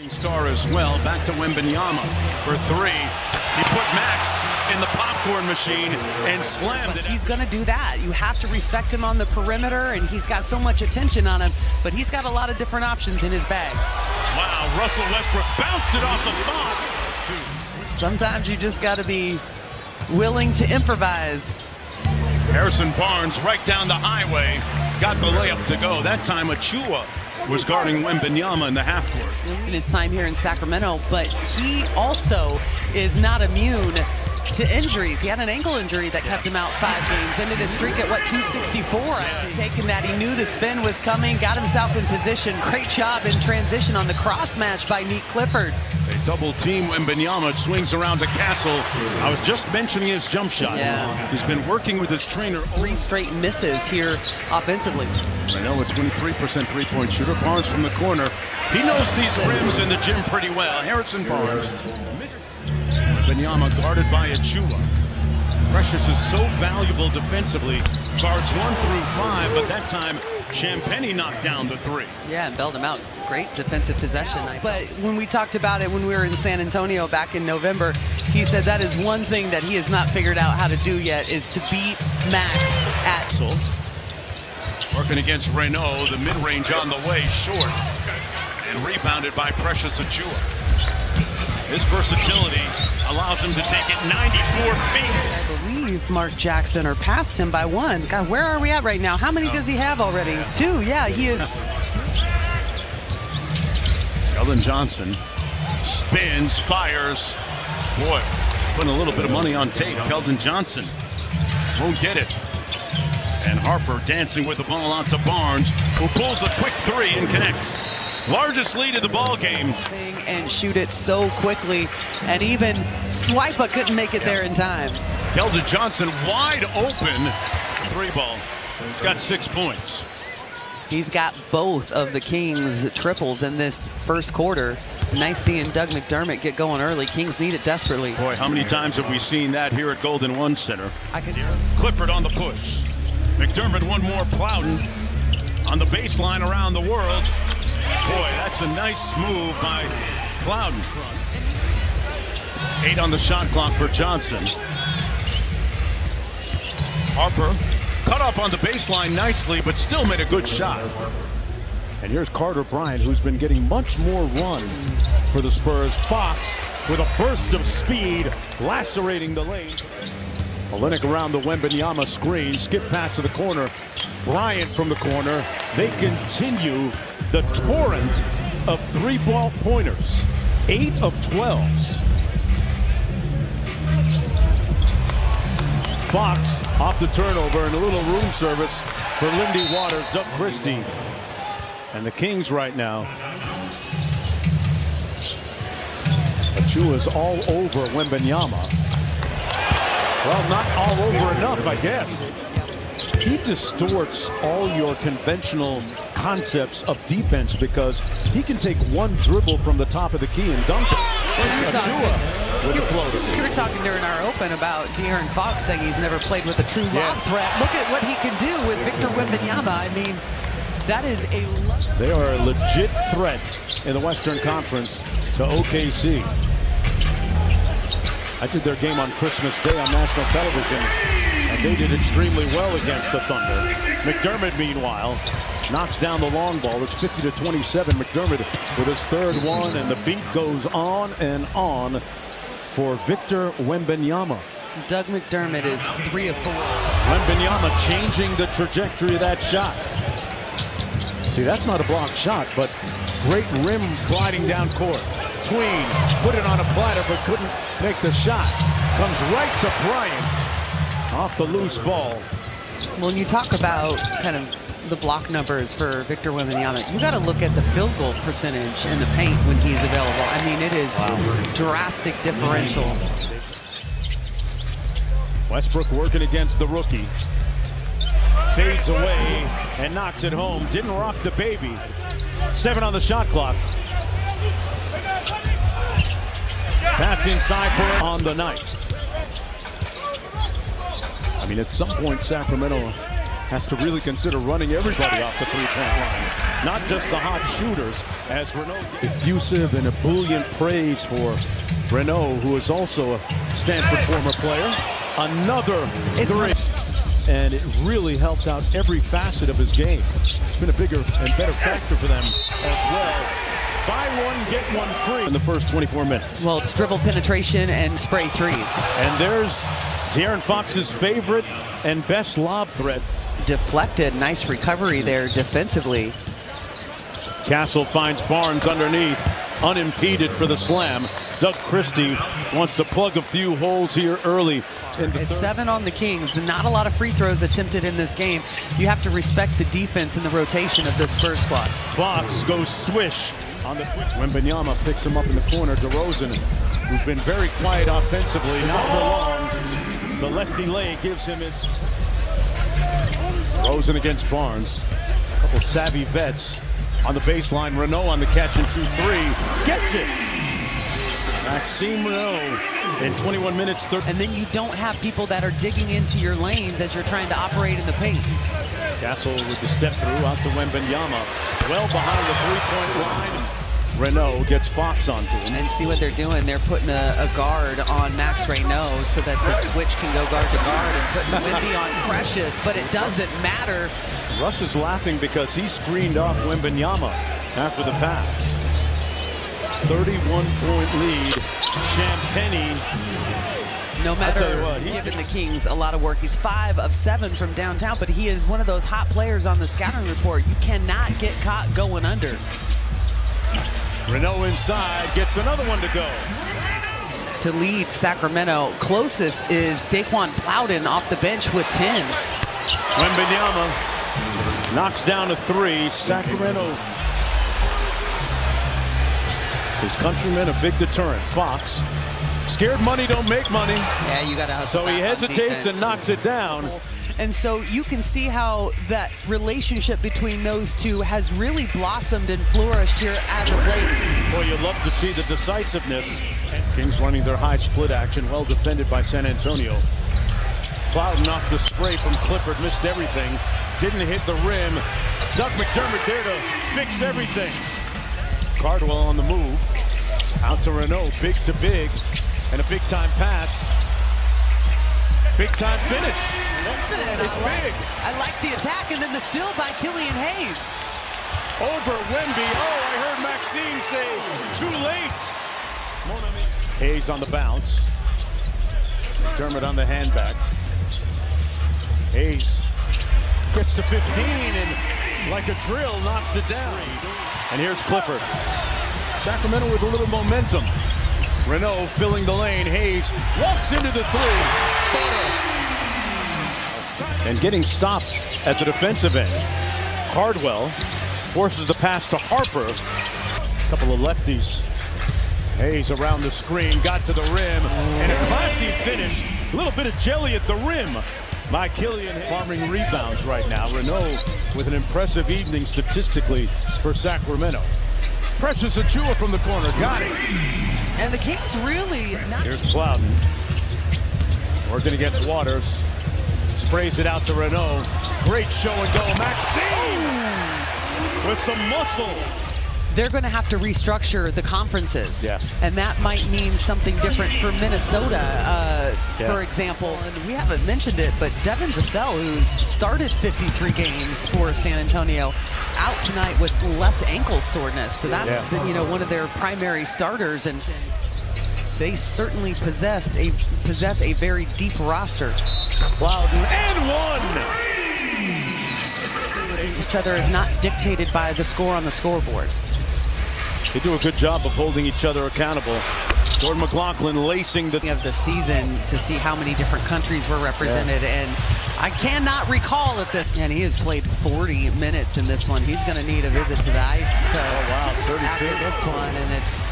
Star as well. Back to Wembanyama for three. He put Max in the popcorn machine and slammed it. He's going to do that. You have to respect him on the perimeter, and he's got so much attention on him, but he's got a lot of different options in his bag. Wow, Russell Westbrook bounced it off the Fox. Sometimes you just got to be willing to improvise. Harrison Barnes right down the highway. Got the layup to go. That time Achua was guarding Wembanyama in the half court. In his time here in Sacramento, but he also is not immune to injuries. He had an ankle injury that kept him out 5 games. Ended his streak at, 264? Taking that, he knew the spin was coming, got himself in position. Great job in transition on the cross match by Neat Clifford. They double team Wembanyama. It swings around to Castle. I was just mentioning his jump shot. Yeah. He's been working with his trainer. 3 straight misses here offensively. I know, a 23% three-point shooter. Barnes from the corner. He knows these rims in the gym pretty well. Harrison Barnes. Wembanyama guarded by Achua. Precious is so valuable defensively. Guards 1 through 5, but that time Champagnie knocked down the 3. Yeah, and bailed him out. Great defensive possession. But when we talked about it when we were in San Antonio back in November, he said that is one thing that he has not figured out how to do yet, is to beat Max at... Working against Renault, the mid-range on the way, short. And rebounded by Precious Achua. His versatility allows him to take it 94 feet. I believe Mark Jackson or passed him by 1. God, where are we at right now? How many does he have already? 2, yeah, he is. Keldon Johnson spins, fires. Boy, putting a little bit of money on tape. Keldon Johnson won't get it. And Harper dancing with the ball out to Barnes, who pulls a quick 3 and connects. Largest lead of the ball game. And shoot it so quickly, and even Swipa couldn't make it there in time. Keldon Johnson wide open. 3 ball. He's got 6 points. He's got both of the Kings triples in this first quarter. Nice seeing Doug McDermott get going early. Kings need it desperately. Boy, how many times have we seen that here at Golden One Center? Clifford on the push. McDermott one more Plowden on the baseline around the world. Boy, that's a nice move by Plowden. 8 on the shot clock for Johnson. Harper cut off on the baseline nicely, but still made a good shot. And here's Carter Bryant, who's been getting much more run for the Spurs. Fox with a burst of speed, lacerating the lane. Olynyk around the Wembanyama screen, skip pass to the corner. Bryant from the corner. They continue the torrent of 3-ball pointers. 8 of 12s. Fox off the turnover and a little room service for Lindy Waters, Doug Christie. And the Kings right now. Achua's all over Wembanyama. Well, not all over enough, I guess. He distorts all your conventional concepts of defense because he can take one dribble from the top of the key and dunk it. With a floater. You were talking during our open about De'Aaron Fox saying he's never played with a true lob threat. Look at what he can do with Victor Wembanyama. I mean, that is a... They are a legit threat in the Western Conference to OKC. I did their game on Christmas Day on national television, and they did extremely well against the Thunder. McDermott, meanwhile, knocks down the long ball. It's 50-27. McDermott with his 3rd one, and the beat goes on and on for Victor Wembanyama. Doug McDermott is 3 of 4. Wembanyama changing the trajectory of that shot. See, that's not a blocked shot, but great rims gliding down court. Tween put it on a platter but couldn't make the shot. Comes right to Bryant off the loose ball. When you talk about kind of the block numbers for Victor Wembanyama, you got to look at the field goal percentage in the paint when he's available. I mean, it is drastic differential. Westbrook working against the rookie. Fades away and knocks it home. Didn't rock the baby. 7 on the shot clock. Pass inside for it on the night. I mean, at some point, Sacramento has to really consider running everybody off the three-point line, not just the hot shooters. As Renault, effusive and ebullient praise for Renault, who is also a Stanford former player. Another three, and it really helped out every facet of his game. It's been a bigger and better factor for them as well. Buy one, get one free in the first 24 minutes. Well, it's dribble penetration and spray threes. And there's De'Aaron Fox's favorite and best lob threat. Deflected. Nice recovery there defensively. Castle finds Barnes underneath, unimpeded for the slam. Doug Christie wants to plug a few holes here early. It's 7 on the Kings. Not a lot of free throws attempted in this game. You have to respect the defense and the rotation of this Spurs squad. Fox goes swish on the Wembanyama picks him up in the corner. DeRozan, who's been very quiet offensively, not for long. The lefty leg gives him his. DeRozan against Barnes. A couple savvy vets on the baseline. Renault on the catch and shoot three. Gets it. Maxime Renault in 21 minutes. And then you don't have people that are digging into your lanes as you're trying to operate in the paint. Castle with the step through out to Wembanyama. Well behind the three-point line. Renault gets Fox onto him. And see what they're doing. They're putting a guard on Max Renault so that the switch can go guard to guard, and putting Wemby on Precious, but it doesn't matter. Russ is laughing because he screened off Wembanyama after the pass. 31-point lead. Champagny. No matter what, giving the Kings a lot of work. He's 5 of 7 from downtown, but he is one of those hot players on the scouting report. You cannot get caught going under. Renault inside, gets another one to go. To lead Sacramento, closest is Daquan Plowden off the bench with 10. Wembanyama knocks down a 3. Sacramento. His countrymen a big deterrent. Fox. Scared money don't make money. Yeah, you gotta. So he hesitates and knocks it down. And so you can see how that relationship between those two has really blossomed and flourished here as of late. Boy, you'd love to see the decisiveness. Kings running their high split action, well defended by San Antonio. Plowden off the spray from Clifford, missed everything. Didn't hit the rim. Doug McDermott there to fix everything. Cardwell on the move. Out to Renault, big to big. And a big time pass. Big time finish. Listen, it's big. I like the attack, and then the steal by Killian Hayes. Over Wemby. Oh, I heard Maxime say too late. Hayes on the bounce. McDermott on the handback. Hayes gets to 15 and like a drill knocks it down. And here's Clifford. Sacramento with a little momentum. Renault filling the lane. Hayes walks into the 3. And getting stopped at the defensive end. Cardwell forces the pass to Harper. A couple of lefties. Hayes around the screen, got to the rim, and a classy finish. A little bit of jelly at the rim by Killian. Farming rebounds right now. Renault with an impressive evening statistically for Sacramento. Precious Achua from the corner, got it. And the Kings really not. Here's Plowden. Working against Waters. Sprays it out to Renault. Great show and go. Maxime with some muscle. They're going to have to restructure the conferences. Yeah. And that might mean something different for Minnesota, for example. And we haven't mentioned it, but Devin Vassell, who's started 53 games for San Antonio, out tonight with left ankle soreness. So that's one of their primary starters, and they certainly possess a very deep roster. Plowden and one. Each other is not dictated by the score on the scoreboard. They do a good job of holding each other accountable. Jordan McLaughlin lacing the of the season to see how many different countries were represented, and I cannot recall at this. And he has played 40 minutes in this one. He's going to need a visit to the ice to 32 after this one, and it's